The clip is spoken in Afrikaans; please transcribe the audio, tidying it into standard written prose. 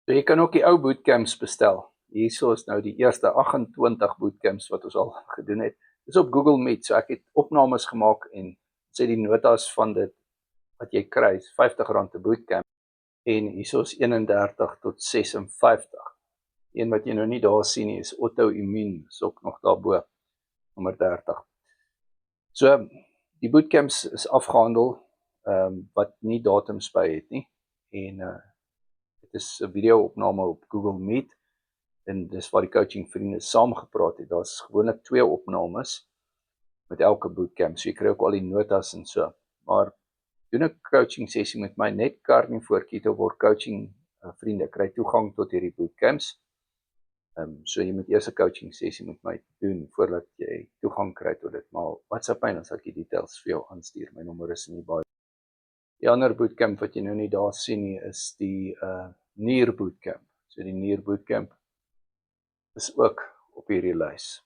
So jy kan ook die ou bootcamps bestel. Hierso is nou die eerste 28 bootcamps wat ons al gedoen het. Dis op Google Meet, so ek het opnames gemaak en sê die notas van dit wat jy kry, is R50 'n bootcamp. En hierso is 31 tot 56. Een wat jy nou nie daar sien nie is auto-immuun, is ook nog daarbo, nommer 30. So die bootcamps is afgehandel wat nie datums by het nie. En dit is 'n video-opname op Google Meet en dis waar die coaching vriende saam gepraat het. Daar's gewoonlik 2 opnames met elke bootcamp. So jy kry ook al die notas en so. Maar doen 'n coaching sessie met my, net Carney voor Keto word coaching vriende kry toegang tot hierdie bootcamps. So jy moet eers 'n coaching sessie met my doen voordat jy toegang kry tot dit. Maar WhatsApp my dan sal ek die details vir jou aanstuur. My nommer is in die bio. Die ander bootcamp wat jy nou nie daar sien nie is die nier bootcamp. So die nier bootcamp is ook op hierdie lys.